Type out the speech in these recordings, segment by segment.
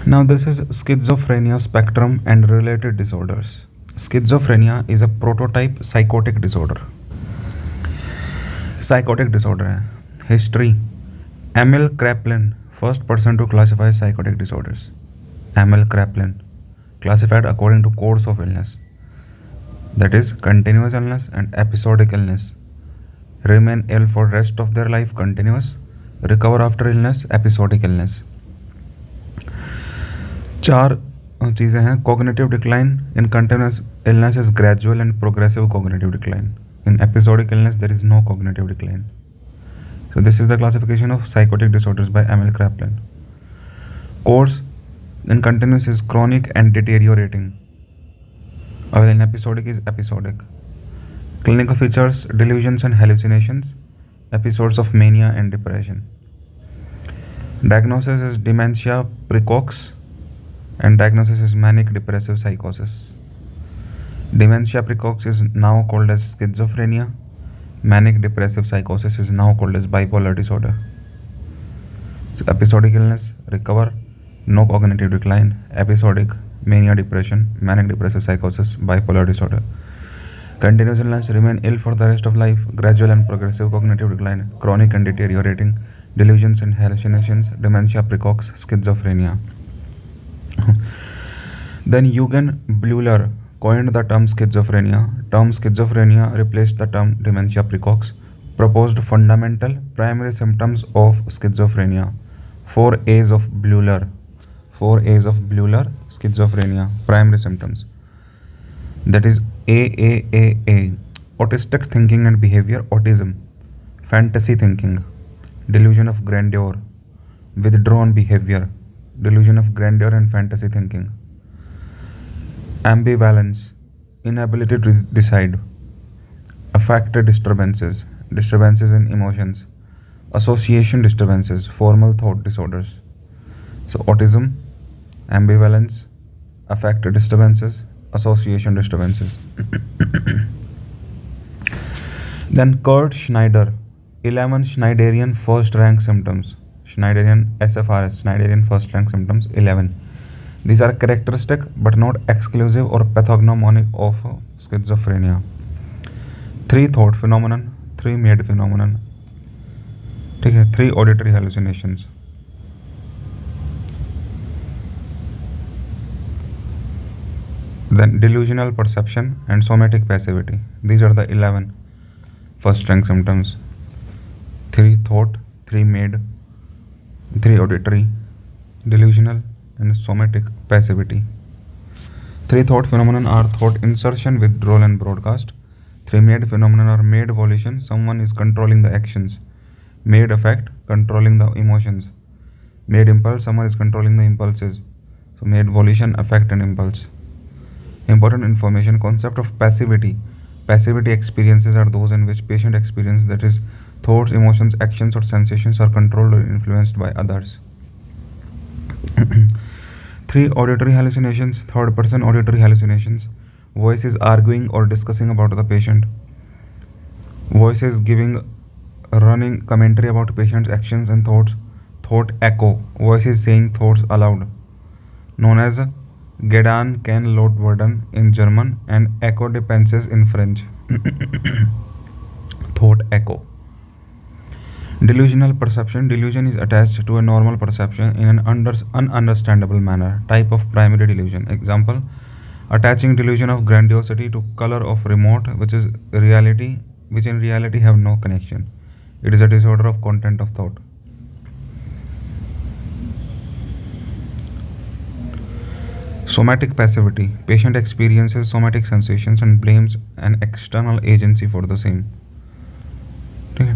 Now, this is schizophrenia spectrum and related disorders. Schizophrenia is a prototype psychotic disorder. Psychotic disorder है. History. Emil Kraepelin, first person to classify psychotic disorders. Emil Kraepelin, classified according to course of illness. That is continuous illness and episodic illness. Remain ill for rest of their life, continuous. Recover after illness, episodic illness. चार चीज़ें हैं. Cognitive decline in continuous illness is gradual and progressive cognitive decline. In episodic illness there is no cognitive decline. So this is the classification of psychotic disorders by Emil Kraepelin. Course in continuous is chronic and deteriorating, while in episodic is episodic. Clinical features: delusions and hallucinations, episodes of mania and depression. Diagnosis is dementia precox, and diagnosis is manic depressive psychosis. Dementia precox is now called as schizophrenia. Manic depressive psychosis is now called as bipolar disorder. So episodic illness, recover, no cognitive decline. Episodic mania, depression, manic depressive psychosis, bipolar disorder. Continuous illness, remain ill for the rest of life. Gradual and progressive cognitive decline. Chronic and deteriorating. Delusions and hallucinations. Dementia precox, schizophrenia. Then Eugen Bleuler coined the term schizophrenia. Term schizophrenia replaced the term dementia precox. Proposed fundamental primary symptoms of schizophrenia. 4 A's of Bleuler. 4 A's of Bleuler, schizophrenia. Primary symptoms. That is AAAA. Autistic thinking and behavior, autism. Fantasy thinking. Delusion of grandeur. Withdrawn behavior. Delusion of grandeur and fantasy thinking. Ambivalence, inability to decide. Affective disturbances, disturbances in emotions. Association disturbances, formal thought disorders. So autism, ambivalence, affective disturbances, association disturbances. Then Kurt Schneider, 11 Schneiderian first rank symptoms. Schneiderian SFRS, Schneiderian first rank symptoms, 11. These are characteristic but not exclusive or pathognomonic of schizophrenia. 3 thought phenomenon, 3 made phenomenon. ठीक है. 3 auditory hallucinations. Then delusional perception and somatic passivity. These are the 11 first rank symptoms. 3 thought, 3 made, 3 auditory, delusional and somatic passivity. 3 thought phenomenon are thought insertion, withdrawal and broadcast. 3 made phenomenon are made volition, someone is controlling the actions. Made affect, controlling the emotions. Made impulse, someone is controlling the impulses. So made volition, affect and impulse. Important information: concept of passivity. Passivity experiences are those in which patient experience, that is thoughts, emotions, actions or sensations, are controlled or influenced by others. 3 auditory hallucinations, third person auditory hallucinations. Voices arguing or discussing about the patient. Voices giving running commentary about patient's actions and thoughts. Thought echo, voices saying thoughts aloud, known as Gedankenlautwürden in German and Echo-Dépenses in French. Thought echo. Delusional perception. Delusion is attached to a normal perception in an ununderstandable manner. Type of primary delusion. Example: attaching delusion of grandiosity to color of remote, which in reality have no connection. It is a disorder of content of thought. Somatic passivity. Patient experiences somatic sensations and blames an external agency for the same. Okay.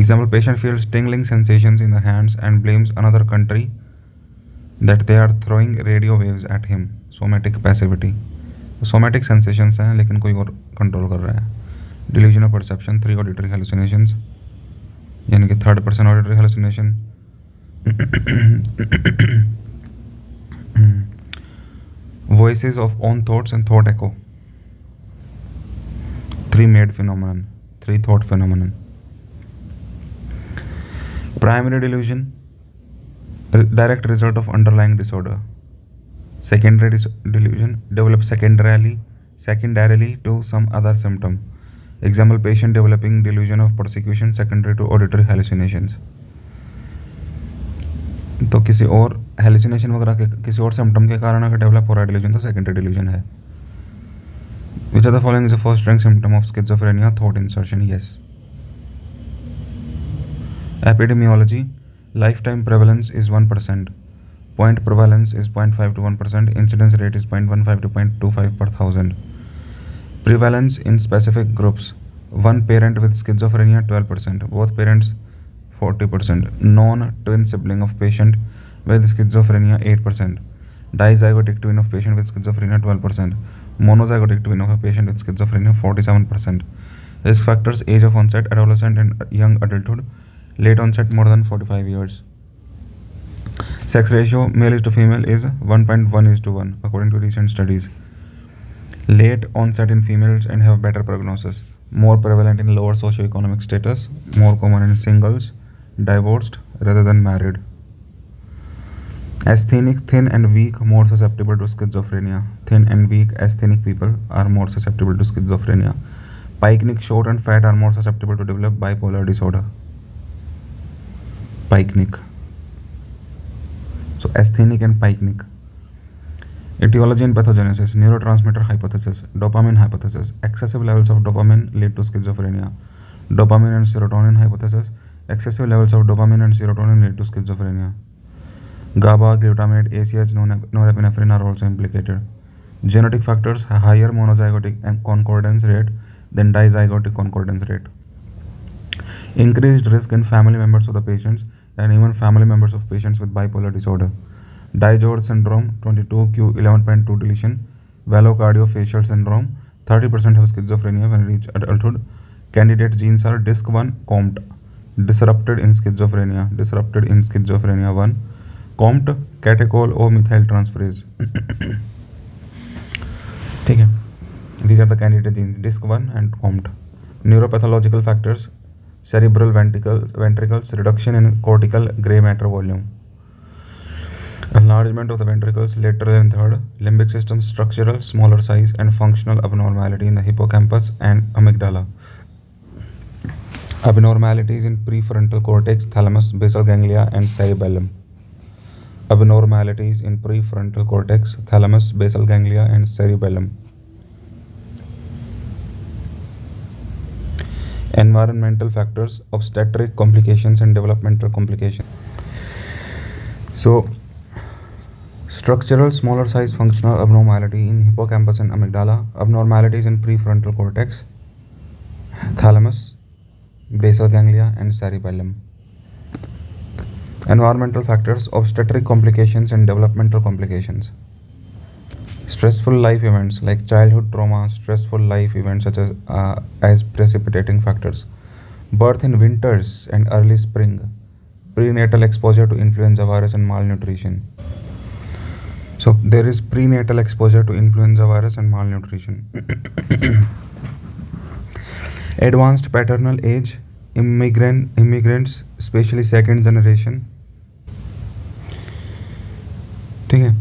Example: patient feels tingling sensations in the hands and blames another country that they are throwing radio waves at him. Somatic passivity. Somatic sensations हैं लेकिन कोई और control कर रहा है. Delusional perception, 3 auditory hallucinations, यानी कि third person auditory hallucination. Voices of own thoughts and thought echo. 3 made phenomenon, 3 thought phenomenon. Primary delusion, direct result of underlying disorder. Secondary delusion develops secondarily to some other symptom. Example, patient developing delusion of persecution secondary to auditory hallucinations. तो किसी और hallucination वगैरह के किसी और symptom के कारण अगर डेवलप हो रहा है डिल्यूजन तो सेकेंडरी डिल्यूजन है. Which are the following is the first rank symptom of schizophrenia? Thought insertion. Yes. Epidemiology. Lifetime prevalence is 1%. Point prevalence is 0.5 to 1%. Incidence rate is 0.15 to 0.25 per thousand. Prevalence in specific groups. One parent with schizophrenia 12%. Both parents 40%. Non-twin sibling of patient with schizophrenia 8%. Dizygotic twin of patient with schizophrenia 12%. Monozygotic twin of a patient with schizophrenia 47%. Risk factors: age of onset, adolescent and young adulthood. Late onset more than 45 years. Sex ratio male is to female is 1.1:1 according to recent studies. Late onset in females and have better prognosis. More prevalent in lower socioeconomic status. More common in singles, divorced rather than married. Asthenic, thin and weak, more susceptible to schizophrenia. Thin and weak asthenic people are more susceptible to schizophrenia. Pycnic, short and fat are more susceptible to develop bipolar disorder. Pycnic. So asthenic and pycnic. Etiology and pathogenesis. Neurotransmitter hypothesis. Dopamine hypothesis. Excessive levels of dopamine lead to schizophrenia. Dopamine and serotonin hypothesis. Excessive levels of dopamine and serotonin lead to schizophrenia. GABA, glutamate, ACH, norepinephrine are also implicated. Genetic factors: higher monozygotic and concordance rate than dizygotic concordance rate. Increased risk in family members of the patients and even family members of patients with bipolar disorder. Dijor syndrome 22q11.2 deletion. Velocardiofacial syndrome 30% have schizophrenia when reach adulthood. Candidate genes are DISC1, COMT. Disrupted in schizophrenia 1. COMT catechol O methyl transferase. ठीक है. These are the candidate genes DISC1 and COMT. Neuropathological factors: cerebral ventricles, reduction in cortical gray matter volume, enlargement of the ventricles lateral and third, limbic system structural, smaller size and functional abnormality in the hippocampus and amygdala, abnormalities in prefrontal cortex, thalamus, basal ganglia and cerebellum, abnormalities in prefrontal cortex, thalamus, basal ganglia and cerebellum. Environmental factors: obstetric complications and developmental complications. So structural, smaller size, functional abnormality in hippocampus and amygdala, abnormalities in prefrontal cortex, thalamus, basal ganglia and cerebellum. Environmental factors: obstetric complications and developmental complications. Stressful life events like childhood trauma, stressful life events such as precipitating factors. Birth in winters and early spring. Prenatal exposure to influenza virus and malnutrition. So there is prenatal exposure to influenza virus and malnutrition. Advanced paternal age, immigrants, especially second generation. ठीक है.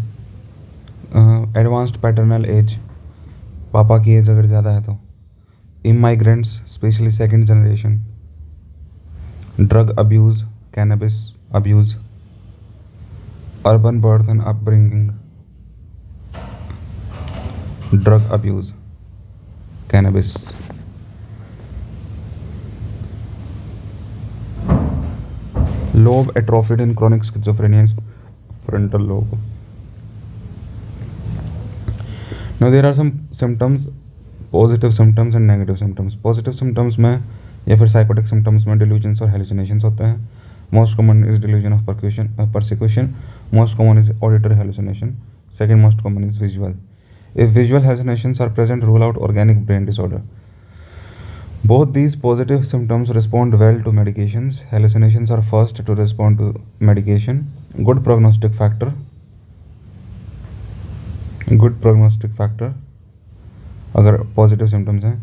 Advanced paternal as, पापा की as अगर ज़्यादा है तो. Immigrants specially second generation. Drug abuse, cannabis abuse. Urban birth and upbringing. Drug abuse, cannabis. Lobe atrophied in chronic schizophrenia, frontal lobe. Now there are some symptoms, positive symptoms and negative symptoms. Positive symptoms में या फिर psychotic symptoms में delusions और hallucinations होते हैं. Most common is delusion of persecution. Most common is auditory hallucination. Second most common is visual. If visual hallucinations are present, rule out organic brain disorder. Both these positive symptoms respond well to medications. Hallucinations are first to respond to medication. Good prognostic factor अगर positive symptoms हैं.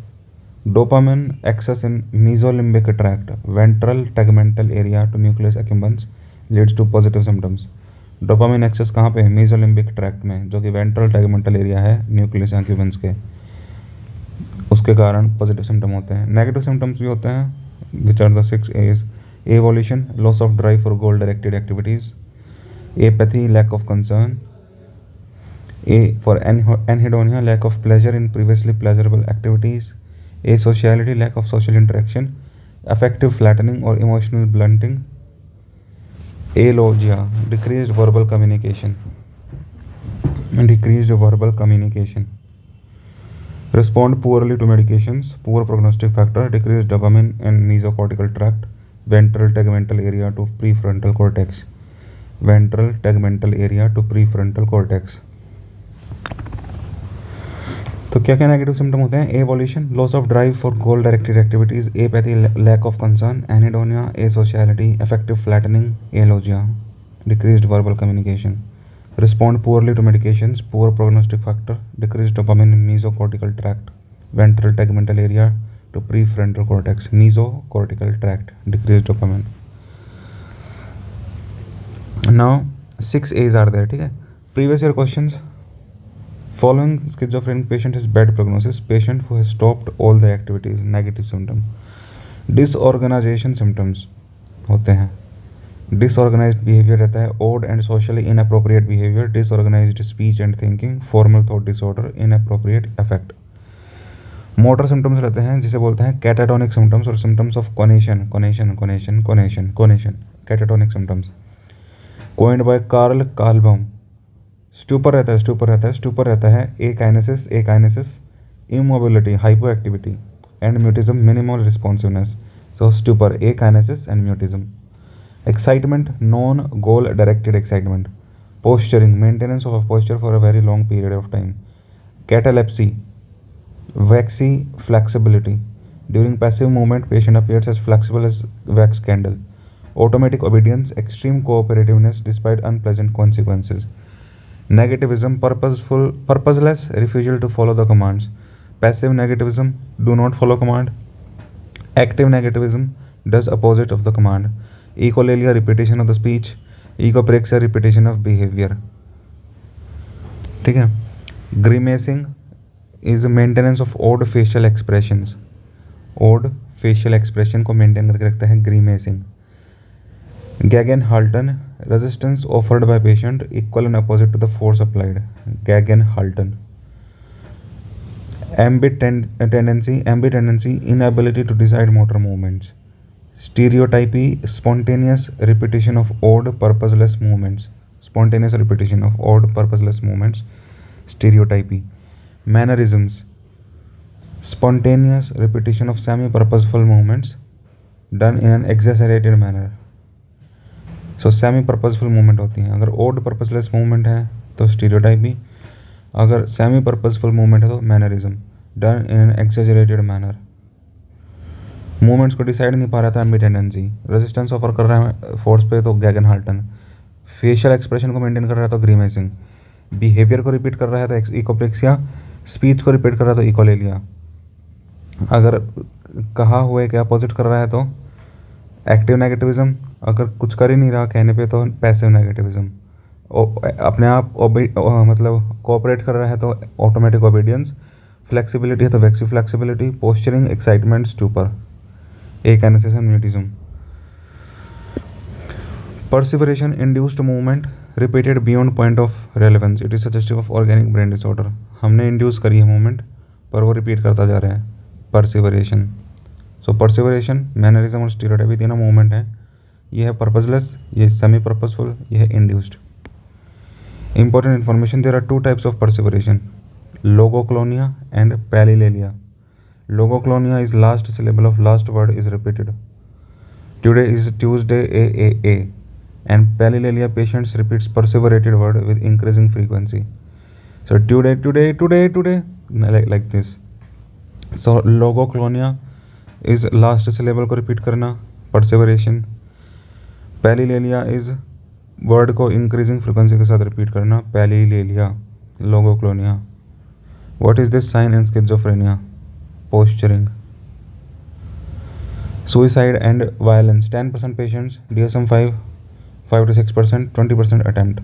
Dopamine excess in mesolimbic tract, ventral tegmental area to nucleus accumbens leads to positive symptoms. Dopamine excess कहाँ पे है? Mesolimbic tract में, जो कि ventral tegmental area है nucleus accumbens के, उसके कारण पॉजिटिव सिम्टम होते हैं। नेगेटिव सिम्टम्स भी होते हैं, which are the 6 A's: avolition, loss of drive for goal directed activities; apathy, lack of concern; A for anhedonia, lack of pleasure in previously pleasurable activities; asociality, lack of social interaction; affective flattening or emotional blunting; alogia, decreased verbal communication. Respond poorly to medications, poor prognostic factor, decreased dopamine and mesocortical tract; ventral tegmental area to prefrontal cortex. तो क्या क्या negative symptom होते हैं? Avolition, loss of drive for goal directed activities; apathy, lack of concern; anhedonia; asociality; affective flattening; alogia; decreased verbal communication; respond poorly to medications, poor prognostic factor, decreased dopamine in mesocortical tract; ventral tegmental area to prefrontal cortex; mesocortical tract, decreased dopamine. Now 6 A's are there, ठीक है। Previous year questions: Following schizophrenic patient has bad prognosis. Patient who has stopped all the activities. Negative symptom. Disorganization symptoms होते हैं। Disorganized behavior रहता है। Odd and socially inappropriate behavior. Disorganized speech and thinking. Formal thought disorder. Inappropriate affect. Motor symptoms रहते हैं, जिसे बोलते हैं catatonic symptoms और symptoms of conation. Catatonic symptoms. Coined by Carl Kalbaum. Stupor रहता है akinesis, immobility, hypoactivity and mutism, minimal responsiveness. So stupor, akinesis and mutism. Excitement, non goal directed excitement. Posturing, maintenance of posture for a very long period of time. Catalepsy, waxy flexibility. During passive movement patient appears as flexible as wax candle. Automatic obedience, extreme cooperativeness despite unpleasant consequences. Negativism, purposeless refusal to follow the commands. Passive negativism, do not follow command. Active negativism, does opposite of the command. Echolalia, repetition of the speech. Echopraxia, repetition of behavior. ठीक है। Grimacing is maintenance of odd facial expressions. Odd facial expression को maintain करके रखता है grimacing. Gaggen-Halton, resistance offered by patient equal and opposite to the force applied. Gaggen-Halton. Ambitendency, inability to decide motor movements. Stereotypy, spontaneous repetition of odd purposeless movements. Stereotypy. Mannerisms, spontaneous repetition of semi-purposeful movements done in an exaggerated manner. So semi purposeful movement होती हैं। अगर odd purposeless movement है तो स्टीरियोटाइपी, अगर semi purposeful movement है तो mannerism, done in an एक्सेजरेटेड manner. Movements को decide नहीं पा रहा था, एम्बिटेंडेंसी। रेजिस्टेंस ऑफर कर रहा है फोर्स पे तो गैगन-हाल्टन। फेशियल एक्सप्रेशन को मेंटेन कर रहा है तो ग्रीमेसिंग। बिहेवियर को रिपीट कर रहा है तो इकोप्रेक्सिया। स्पीच को रिपीट कर रहा है तो इकोलेलिया। अगर कहा हुए के अपोजिट कर रहा है तो एक्टिव नेगेटिविज्म। अगर कुछ कर ही नहीं रहा कहने पे तो पैसिव नेगेटिविज्म। अपने आप मतलब कोऑपरेट कर रहा है तो ऑटोमेटिक ओबीडियंस। फ्लेक्सिबिलिटी है तो waxy flexibility. Posturing, excitement, stupor, akinesis and mutism. Perseveration, induced movement repeated beyond point of relevance. It is suggestive of organic brain disorder. हमने इंड्यूस करी है मूवमेंट पर वो रिपीट करता जा रहा है, परसिवरेशन। सो परसिवरेशन, मैनरिज्म और स्टीरियोटाइपी तीनों मूवमेंट हैं। ये है पर्पसलेस, ये सेमी पर्पसफुल, ये है induced. Important information, there are 2 types of perseveration, logoclonia and palilalia. Logoclonia is last syllable of last word is repeated. Today is Tuesday, AAA. And पैलिलेलिया patients repeats perseverated word with increasing frequency. So today, like this. So logoclonia is last syllable को repeat करना, perseveration. Palilalia is word को increasing frequency के साथ repeat करना, palilalia, logoclonia. What is this sign in schizophrenia? Posturing. Suicide and violence, 10% patients DSM-5 5 to 6%, 20% attempt.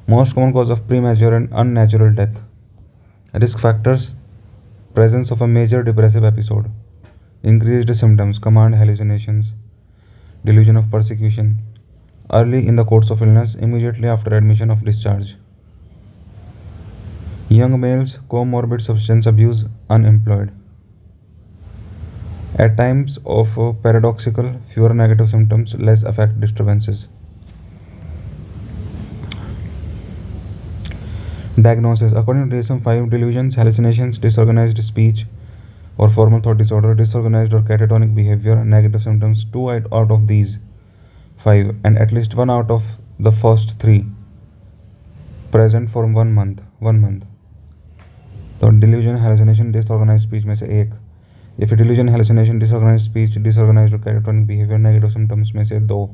Most common cause of premature and unnatural death. Risk factors: presence of a major depressive episode, increased symptoms, command hallucinations, delusion of persecution, early in the course of illness, immediately after admission of discharge. Young males, comorbid substance abuse, unemployed. At times of paradoxical, fewer negative symptoms, less affect disturbances. Diagnosis: according to DSM-5, delusions, hallucinations, disorganized speech or formal thought disorder, disorganized or catatonic behavior, negative symptoms, 2 out of these 5, and at least 1 out of the first 3 present for 1 month. तो delusion, hallucination, disorganized speech में से एक. If delusion, hallucination, disorganized speech, disorganized और catatonic behavior, negative symptoms में से 2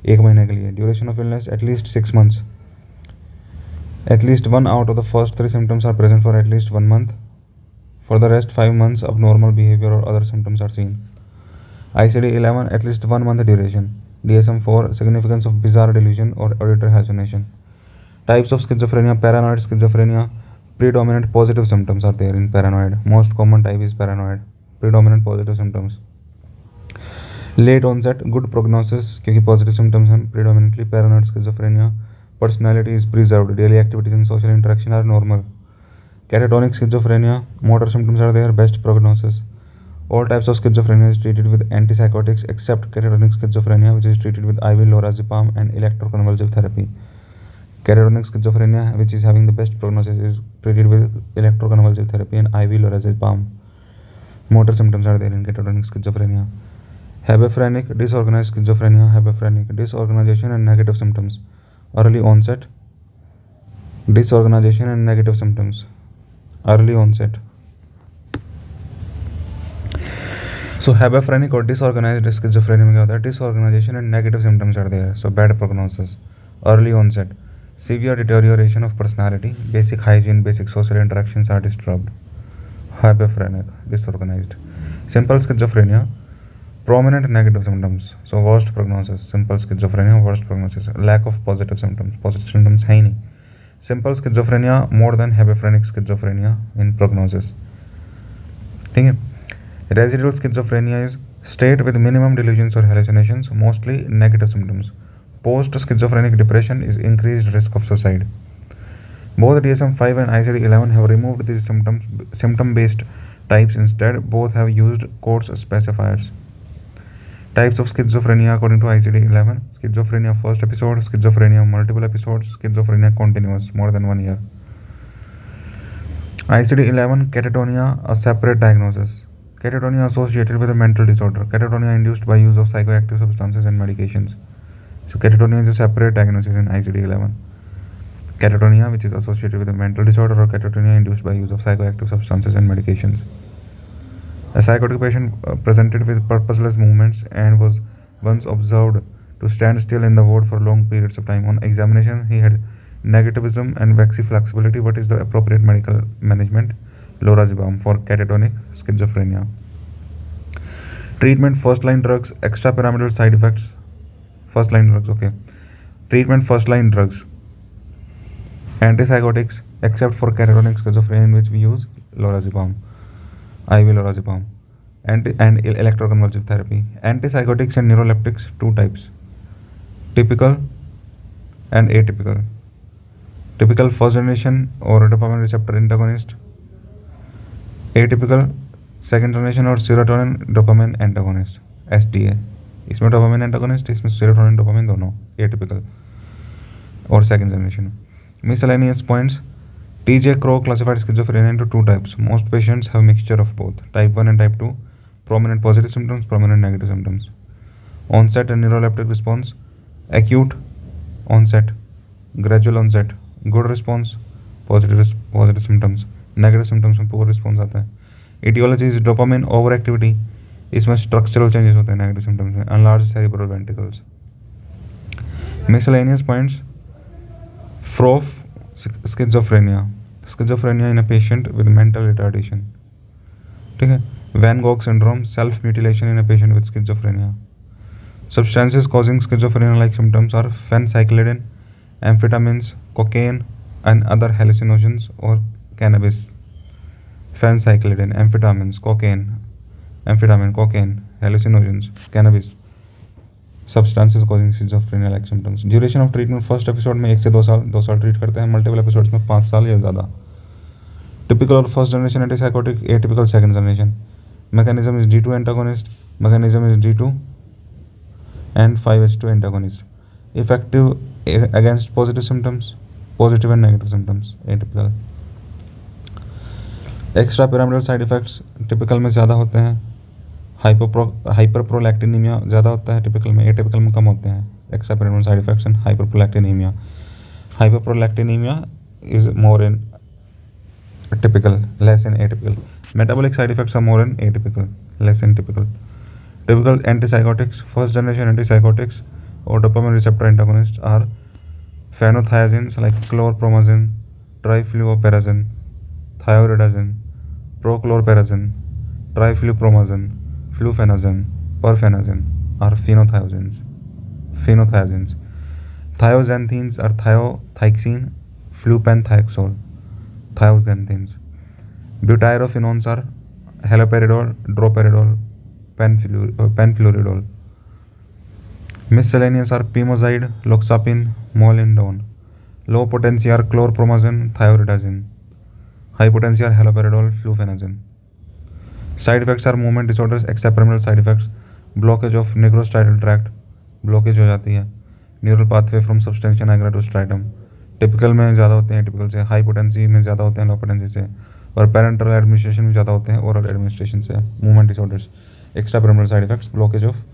1 महीने के लिए. Duration of illness at least 6 months. At least 1 out of the first 3 symptoms are present for at least 1 month. For the rest 5 months, abnormal behavior or other symptoms are seen. ICD-11, at least 1 month duration. DSM-4, significance of bizarre delusion or auditory hallucination. Types of schizophrenia: paranoid schizophrenia. Predominant positive symptoms are there in paranoid. Most common type is paranoid. Predominant positive symptoms. Late onset, good prognosis क्योंकि positive symptoms हैं. Predominantly paranoid schizophrenia. Personality is preserved. Daily activities and social interaction are normal. Catatonic schizophrenia, motor symptoms are there. Best prognosis. All types of schizophrenia is treated with antipsychotics except catatonic schizophrenia, which is treated with IV lorazepam and electroconvulsive therapy. Catatonic schizophrenia, which is having the best prognosis, is treated with electroconvulsive therapy and IV lorazepam. Motor symptoms are there in catatonic schizophrenia. Hebephrenic, disorganized schizophrenia. Hebephrenic, disorganization and negative symptoms. Early onset, disorganization and negative symptoms. Early onset. So hebephrenic or disorganized schizophrenia में क्या होता है? Disorganization and negative symptoms are there. So bad prognosis. Early onset. Severe deterioration of personality. Basic hygiene, basic social interactions are disturbed. Hebephrenic, disorganized. Simple schizophrenia. Prominent negative symptoms. So worst prognosis. Simple schizophrenia, worst prognosis. Lack of positive symptoms. Positive symptoms है ही नहीं. Simple schizophrenia more than hebephrenic schizophrenia in prognosis. ठीक है. Residual schizophrenia is state with minimum delusions or hallucinations, mostly negative symptoms. Post-schizophrenic depression is increased risk of suicide. Both DSM-5 and ICD-11 have removed these symptom-based types. Instead, both have used codes specifiers. Types of schizophrenia according to ICD-11: schizophrenia first episode, schizophrenia multiple episodes, schizophrenia continuous more than 1 year. ICD-11, catatonia, a separate diagnosis. Catatonia associated with a mental disorder. Catatonia induced by use of psychoactive substances and medications. So catatonia is a separate diagnosis in ICD-11. Catatonia, which is associated with a mental disorder, or catatonia induced by use of psychoactive substances and medications. A psychotic patient presented with purposeless movements and was once observed to stand still in the ward for long periods of time. On examination, he had negativism and flexibility. What is the appropriate medical management? Lorazepam for catatonic schizophrenia. Treatment: first line drugs, extrapyramidal side effects. First line drugs, okay. Treatment: first line drugs, antipsychotics, except for catatonic schizophrenia, in which we use lorazepam, IV lorazepam, and electroconvulsive therapy. Antipsychotics and neuroleptics, 2 types: typical and atypical. Typical, first generation or dopamine receptor antagonist. Atypical, second generation और serotonin dopamine antagonist, SDA. इसमें dopamine antagonist, इसमें serotonin dopamine दोनों. Atypical और second generation. Miscellaneous points. TJ Crowe classified schizophrenia into 2 types. Most patients have mixture of both. Type 1 and type 2. Prominent positive symptoms, prominent negative symptoms. Onset and neuroleptic response. Acute onset, gradual onset, good response, positive symptoms. Negative symptoms में poor response आता है. Etiology is dopamine over activity. इसमें structural changes होते हैं negative symptoms में. Enlarge cerebral ventricles. Miscellaneous points. Pfropf schizophrenia. Schizophrenia in a patient with mental retardation. ठीक है. Van Gogh syndrome, self mutilation in a patient with schizophrenia. Substances causing schizophrenia-like symptoms are phencyclidine, amphetamines, cocaine, and other hallucinogens, or cannabis. Phencyclidine, amphetamine, cocaine, hallucinogens, cannabis. Substances causing schizophrenia-like symptoms. Duration of treatment, first episode में 1 से 2 साल, 2 साल treat करते हैं. Multiple episodes में 5 साल या ज़्यादा. Typical or first generation antipsychotic, atypical second generation. Mechanism is D2 antagonist, mechanism is D2 and 5H2 antagonist. Effective against positive symptoms, positive and negative symptoms, atypical. Extra pyramidal side effects typical में ज़्यादा होते हैं. Hyperprolactinemia ज़्यादा होता है typical में, atypical में कम होते हैं. Extra pyramidal side effects and hyperprolactinemia. Hyperprolactinemia is more in typical, less in atypical. Metabolic side effects are more in atypical, less in typical. Typical antipsychotics, first generation antipsychotics or dopamine receptor antagonists are phenothiazines like chlorpromazine, trifluoperazine, thioridazine, prochlorperazine, triflupromazine, flufenazine, perfenazine are phenothiazines. Thioxanthines are thiothyroxine, flupenthiazole, thioxanthines. Butyrofenones are haloperidol, droperidol, penfluoridol. Miscellaneous are pimozide, loxapine, molindone. Low potency are chlorpromazine, thioridazine. High potency are haloperidol, flufenazine. Side effects are movement disorders, extrapyramidal side effects, blockage of nigrostriatal tract, blockage हो जाती है. Neural pathway from substantia nigra to striatum. Typical में ज़्यादा होते हैं typical से, high potency में ज़्यादा होते हैं लो पोटेंसी से, और पेरेंटल एडमिनिस्ट्रेशन में ज़्यादा होते हैं ओरल एडमिनिस्ट्रेशन से. Movement disorders, extra pyramidal side effects, blockage of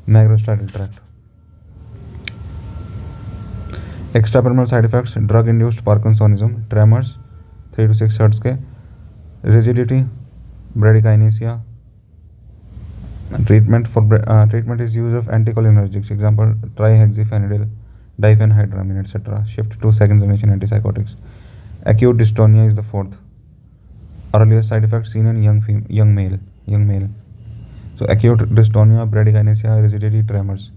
nigrostriatal tract. Extra pyramidal side effects, drug induced parkinsonism, tremors 3 to 6 hertz के, rigidity, bradykinesia. Treatment is use of anticholinergics, example trihexyphenidyl, diphenhydramine, etc. Shift to second generation antipsychotics. Acute dystonia is the fourth. Earliest side effects seen in young male. So acute dystonia, bradykinesia, rigidity, tremors.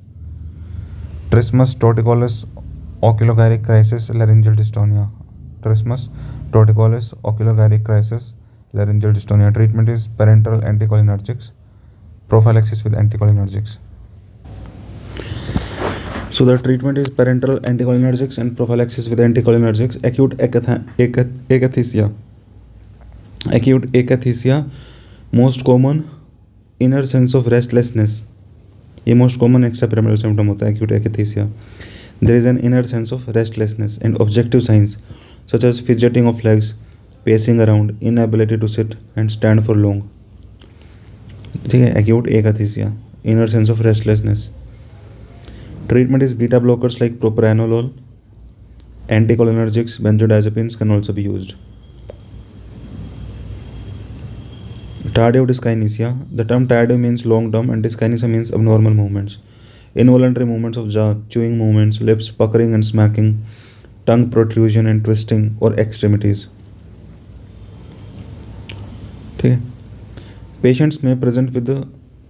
Trismus torticollis oculogyric crisis, laryngeal dystonia. Trismus torticollis oculogyric crisis, laryngeal dystonia. Treatment is parenteral anticholinergics, prophylaxis with anticholinergics. So the treatment is parenteral anticholinergics and prophylaxis with anticholinergics. Acute akathisia. Acute akathisia, most common inner sense of restlessness. ये most common extrapyramidal symptom होता है acute akathisia. There is an inner sense of restlessness and objective signs such as fidgeting of legs, pacing around, inability to sit and stand for long. ठीक है, acute akathisia, inner sense of restlessness. Treatment is beta blockers like propranolol. Anticholinergics, benzodiazepines can also be used. Tardive dyskinesia. The term tardive means long term and dyskinesia means abnormal movements. Involuntary movements of jaw, chewing movements, lips puckering and smacking, tongue protrusion and twisting or extremities. ठीक है. Patients may present with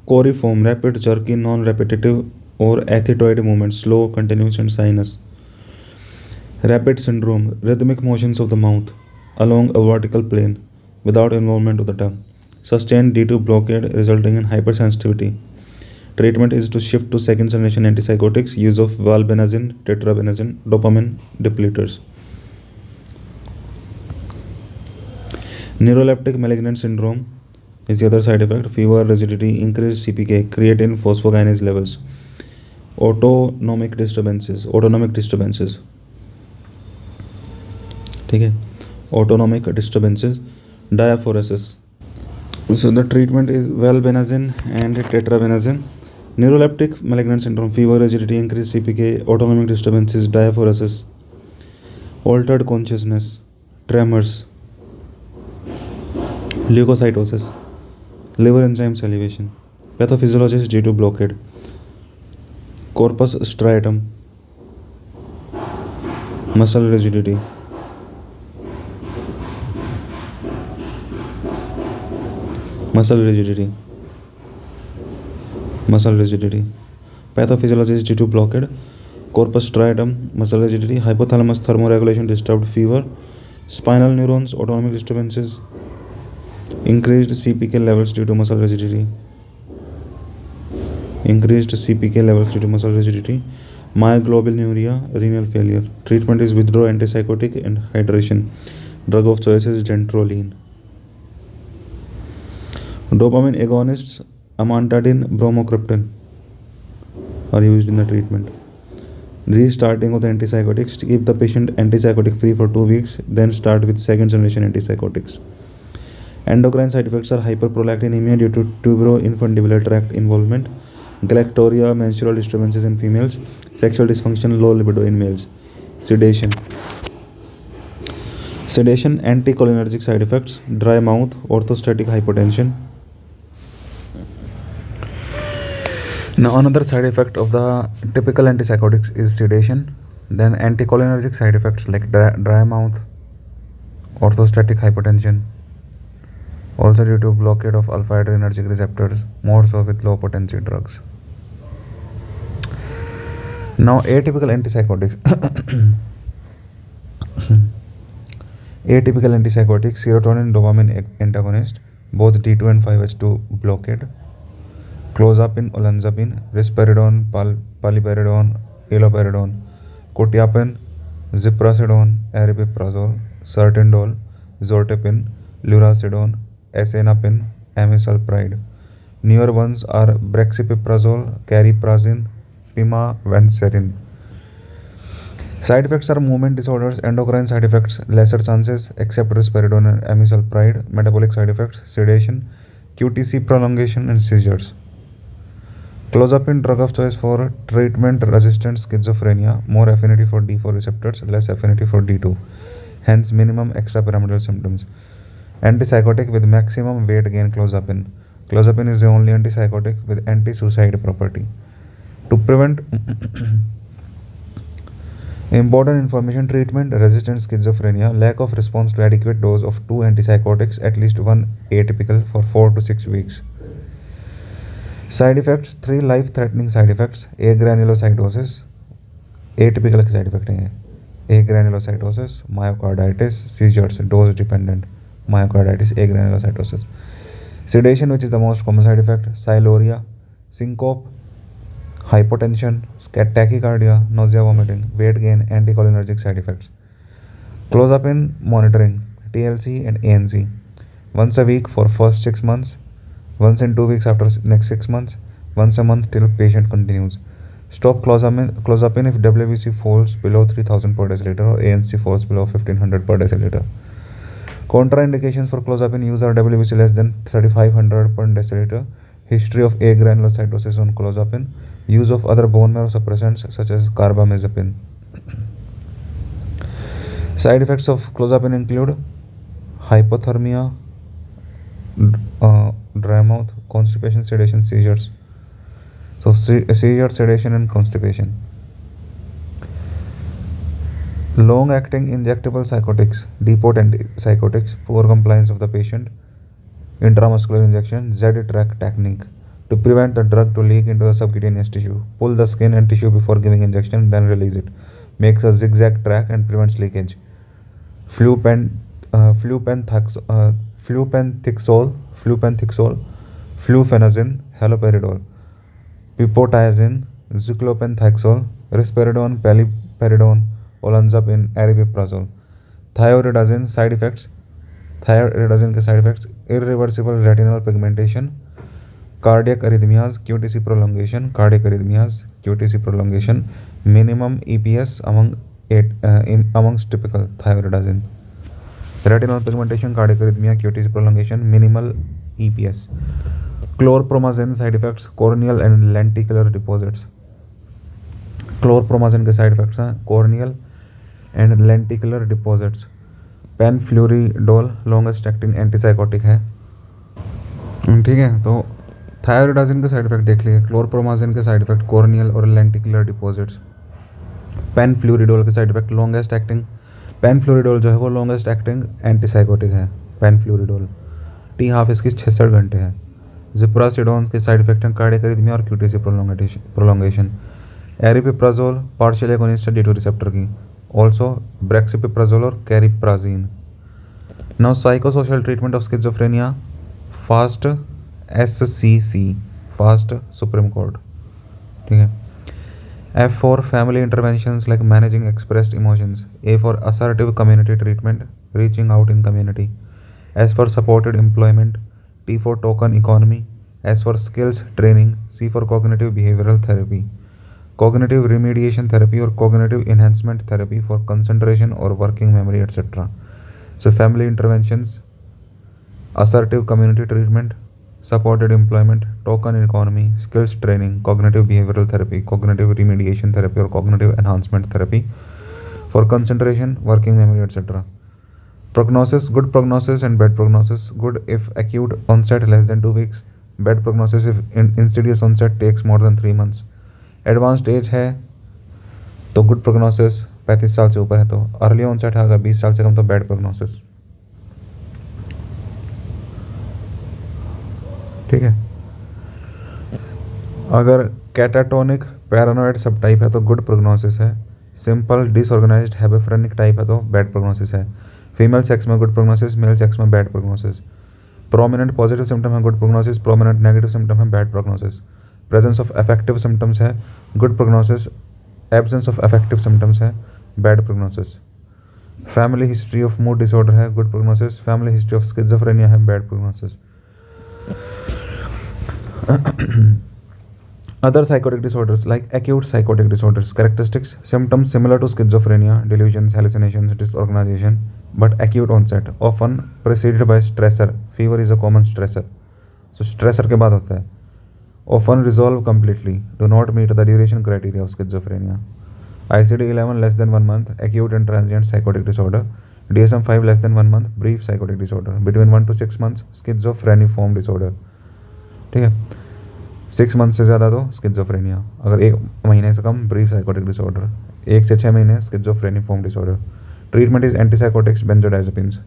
coriform, rapid, jerky, non-repetitive or athetoid movements, slow, continuous and sinus. Rapid syndrome, rhythmic motions of the mouth along a vertical plane without involvement of the tongue. Sustained D2 blockade resulting in hypersensitivity. Treatment is to shift to second generation antipsychotics, use of valbenazine, tetrabenazine, dopamine depleters. Neuroleptic malignant syndrome is the other side effect. Fever, rigidity, increased CPK, creatine, phosphokinase levels. Autonomic disturbances. ठीक है, autonomic disturbances, diaphoresis. So the treatment is valbenazine and tetrabenazine. Neuroleptic malignant syndrome, fever, rigidity, increased CPK, autonomic disturbances, diaphoresis, altered consciousness, tremors, leukocytosis, liver enzymes elevation. Pathophysiologist G2 blockade. Corpus striatum, muscle rigidity. Pathophysiology is due to blockade. Corpus striatum, muscle rigidity, hypothalamus thermoregulation, disturbed fever, spinal neurons, autonomic disturbances, increased CPK levels due to muscle rigidity, myoglobinuria, renal failure. Treatment is withdrawal antipsychotic and hydration. Drug of choice is dantrolene. Dopamine agonists, amantadine, bromocriptine are used in the treatment. Restarting of the antipsychotics to keep the patient antipsychotic free for 2 weeks, then start with second generation antipsychotics. Endocrine side effects are hyperprolactinemia due to tuberoinfundibular tract involvement, galactorrhea, menstrual disturbances in females, sexual dysfunction, low libido in males. Sedation, anticholinergic side effects, dry mouth, orthostatic hypotension. Now another side effect of the typical antipsychotics is sedation. Then anticholinergic side effects like dry mouth, orthostatic hypotension, also due to blockade of alpha adrenergic receptors, more so with low potency drugs. Now atypical antipsychotics. Atypical antipsychotics, serotonin dopamine antagonist, both D2 and 5-HT blockade, clozapine, olanzapine, risperidone, paliperidone, iloperidone, quetiapine, ziprasidone, aripiprazole, sertindole, zortepin, lurasidone, asenapine, amisulpride. Newer ones are brexpiprazole, cariprazine, pimavanserin. Side effects are movement disorders, endocrine side effects, lesser chances except risperidone and amisulpride, metabolic side effects, sedation, QTC prolongation, and seizures. Clozapine, drug of choice for treatment-resistant schizophrenia, more affinity for D4 receptors, less affinity for D2, hence minimum extrapyramidal symptoms. Antipsychotic with maximum weight gain, clozapine. Clozapine is the only antipsychotic with anti-suicide property. To prevent important information, treatment resistant schizophrenia, lack of response to adequate dose of 2 antipsychotics, at least one atypical for 4 to 6 weeks. Side effects, 3 life-threatening side effects, agranulocytosis, atypical side effect है agranulocytosis, myocarditis, seizures, dose dependent, myocarditis, agranulocytosis. Sedation, which is the most common side effect, siluria, syncope, hypotension, tachycardia, nausea, vomiting, weight gain, anticholinergic side effects. Clozapine monitoring, TLC and ANC, once a week for first 6 months, once in 2 weeks after next 6 months, once a month till patient continues. Stop clozapine if WBC falls below 3000 per deciliter or ANC falls below 1500 per deciliter. Contraindications for clozapine use are WBC less than 3500 per deciliter, history of agranulocytosis on clozapine, use of other bone marrow suppressants such as carbamazepine. Side effects of clozapine include hypothermia, dry mouth, constipation, sedation, seizures. So seizure, sedation, and constipation. Long-acting injectable psychotics, depot antipsychotics, poor compliance of the patient, intramuscular injection, Z-track technique. To prevent the drug to leak into the subcutaneous tissue, pull the skin and tissue before giving injection, then release it. Makes a zigzag track and prevents leakage. Flupentixol, flufenazine, haloperidol, pipotiazine, ziclopenthaxol, risperidone, paliperidone, olanzapine, aripiprazole. Thioridazine side effects. Thioridazine के side effects, irreversible retinal pigmentation, cardiac arrhythmias, QTC prolongation, minimum EPS amongst typical thyroidazine. Retinal pigmentation, cardiac arrhythmia, QTC prolongation, minimal EPS. Chlorpromazine side effects, corneal and lenticular deposits. Chlorpromazine के side effects हैं corneal and lenticular deposits. Penfluridol longest acting antipsychotic है, ठीक है। तो थायरोडाजिन के side effect देख लिए, क्लोरप्रोमाजिन के साइड इफेक्ट कॉर्नियल और लेंटिकुलर डिपॉजिट्स। पेनफ्लूरिडोल के साइड इफेक्ट लॉन्गेस्ट एक्टिंग, पेनफ्लूरिडोल जो है वो लॉन्गेस्ट एक्टिंग एंटीसाइकोटिक है पेनफ्लूरिडोल, टी हाफ इसकी 66 घंटे है। जिप्रासिडोन के साइड इफेक्ट हैं कार्डियक अरिथमिया और QTc prolongation. Aripiprazole partial agonist D two receptor की, ऑल्सो ब्रेक्सिपिप्राजोल और cariprazine. Now psychosocial treatment of schizophrenia, fast SCC, fast supreme court, ठीक है। F for family interventions like managing expressed emotions. A for assertive community treatment, reaching out in community. S for supported employment. T for token economy. S for skills training. C for cognitive behavioral therapy. Cognitive remediation therapy or cognitive enhancement therapy for concentration or working memory, etc. So family interventions, assertive community treatment, supported employment, token economy, skills training, cognitive behavioral therapy, cognitive remediation therapy or cognitive enhancement therapy for concentration, working memory, etc. Prognosis, good prognosis and bad prognosis. Good if acute onset less than 2 weeks, bad prognosis if insidious onset takes more than 3 months. Advanced age है तो good prognosis, 35 साल से ऊपर है तो। Early onset है अगर 20 साल से कम तो बैड प्रोग्नोसिस, ठीक है। अगर कैटाटोनिक पैरानोइड सब टाइप है तो गुड प्रोग्नोसिस है। सिंपल डिसऑर्गेनाइज्ड हैबेफ्रेनिक टाइप है तो बैड प्रोग्नोसिस है। फीमेल सेक्स में गुड प्रोग्नोसिस, मेल सेक्स में bad prognosis. Prominent positive symptom है good prognosis, prominent negative symptom है bad prognosis. Presence of affective symptoms है good prognosis, absence of affective symptoms है bad prognosis. Family history of mood disorder है good prognosis, family history of schizophrenia है bad prognosis. Other psychotic disorders like acute psychotic disorders, characteristics, symptoms similar to schizophrenia, delusions, hallucinations, disorganization, but acute onset, often preceded by stressor. Fever is a common stressor. So stressor के बाद होता है। Often resolve completely, do not meet the duration criteria of schizophrenia. ICD-11 less than 1 month, acute and transient psychotic disorder. DSM-5 less than 1 month, brief psychotic disorder. Between 1 to 6 months, schizophreniform disorder. ठीक है, 6 month से ज़्यादा तो schizophrenia, अगर 1 महीने से कम brief psychotic disorder, 1 से 6 महीने schizophreniform disorder. Treatment is antipsychotics, benzodiazepines.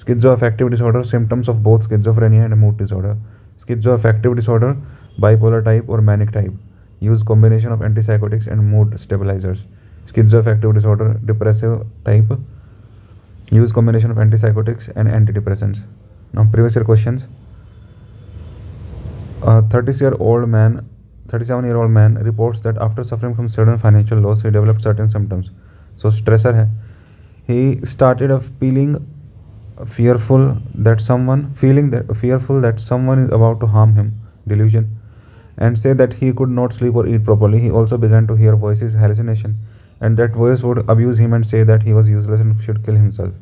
Schizoaffective disorder, symptoms of both schizophrenia and mood disorder. Schizoaffective disorder, bipolar type और manic type, use combination of antipsychotics and mood stabilizers. Schizoaffective disorder, depressive type, use combination of antipsychotics and anti depressants. Now previous year questions. 37-year-old man reports that after suffering from sudden financial loss, he developed certain symptoms. So stressor है. He started feeling fearful that someone is about to harm him, delusion, and say that he could not sleep or eat properly. He also began to hear voices, hallucination, and that voice would abuse him and say that he was useless and should kill himself.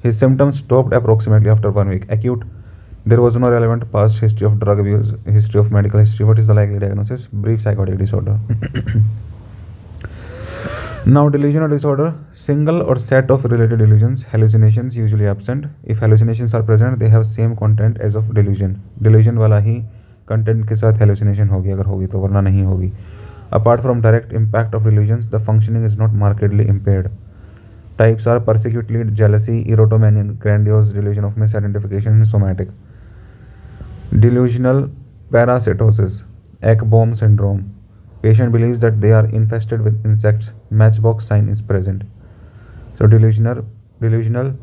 His symptoms stopped approximately after 1 week. Acute. There was no relevant past history of drug abuse, history of medical history. What is the likely diagnosis? Brief psychotic disorder. Now, delusional disorder, single or set of related delusions, hallucinations usually absent. If hallucinations are present, they have same content as of delusion. Delusion वाला ही content के साथ hallucination होगी अगर होगी तो, वरना नहीं होगी. Apart from direct impact of delusions, the functioning is not markedly impaired. Types are persecute lead, jealousy, erotomania, grandiose, delusion of misidentification, and somatic. Delusional parasitosis, Ekbom syndrome. Patient believes that they are infested with insects. Matchbox sign is present. So delusional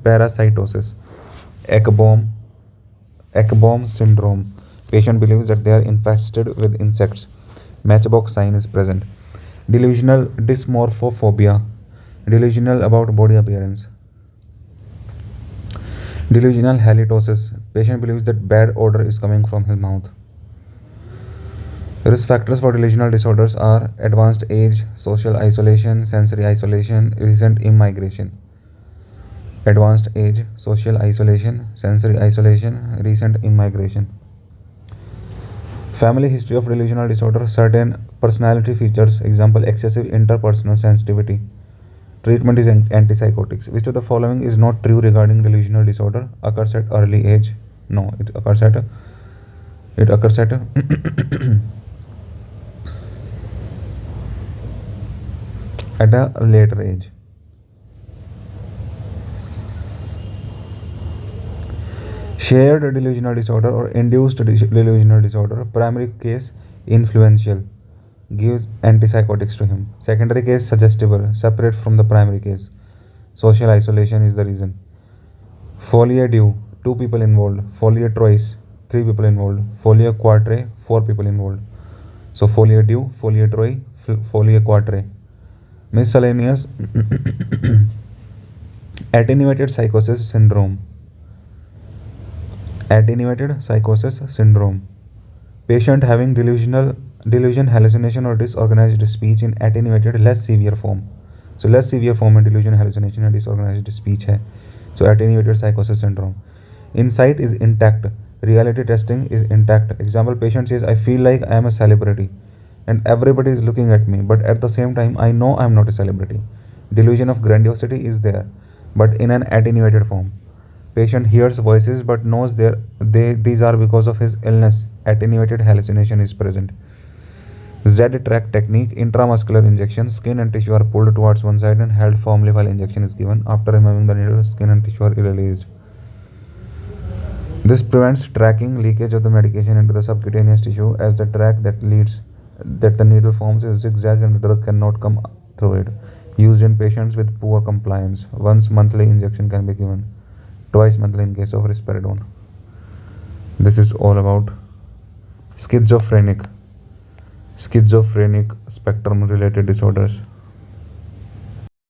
parasitosis, Ekbom syndrome. Patient believes that they are infested with insects. Matchbox sign is present. Delusional dysmorphophobia, delusional about body appearance. Delusional halitosis. Patient believes that bad odor is coming from his mouth. Risk factors for delusional disorders are advanced age, social isolation, sensory isolation, recent immigration. Advanced age, social isolation, sensory isolation, recent immigration. Family history of delusional disorder, certain personality features, example excessive interpersonal sensitivity. Treatment is antipsychotics. Which of the following is not true regarding delusional disorder? Occurs at early age? No, it occurs at at a later age. Shared delusional disorder or induced delusional disorder. Primary case influential, gives antipsychotics to him. Secondary case suggestible, separate from the primary case. Social isolation is the reason. Folie due, two people involved. Folie trois, three people involved. Folie quatre, four people involved. So folie due, folie trois, folie quatre. Miscellaneous attenuated psychosis syndrome. Attenuated psychosis syndrome. Patient having delusion, hallucination, or disorganized speech in attenuated, less severe form. So less severe form में delusion, hallucination and disorganized speech है. So attenuated psychosis syndrome. Insight is intact. Reality testing is intact. Example: patient says, "I feel like I am a celebrity, and everybody is looking at me, but at the same time, I know I am not a celebrity." Delusion of grandiosity is there, but in an attenuated form. Patient hears voices but knows these are because of his illness. Attenuated hallucination is present. Z-track technique, intramuscular injection. Skin and tissue are pulled towards one side and held firmly while injection is given. After removing the needle, skin and tissue are released. This prevents tracking leakage of the medication into the subcutaneous tissue, as the track that the needle forms is zigzag and the drug cannot come through it. Used in patients with poor compliance. Once monthly injection can be given. Twice monthly in case of risperidone. This is all about schizophrenic spectrum related disorders.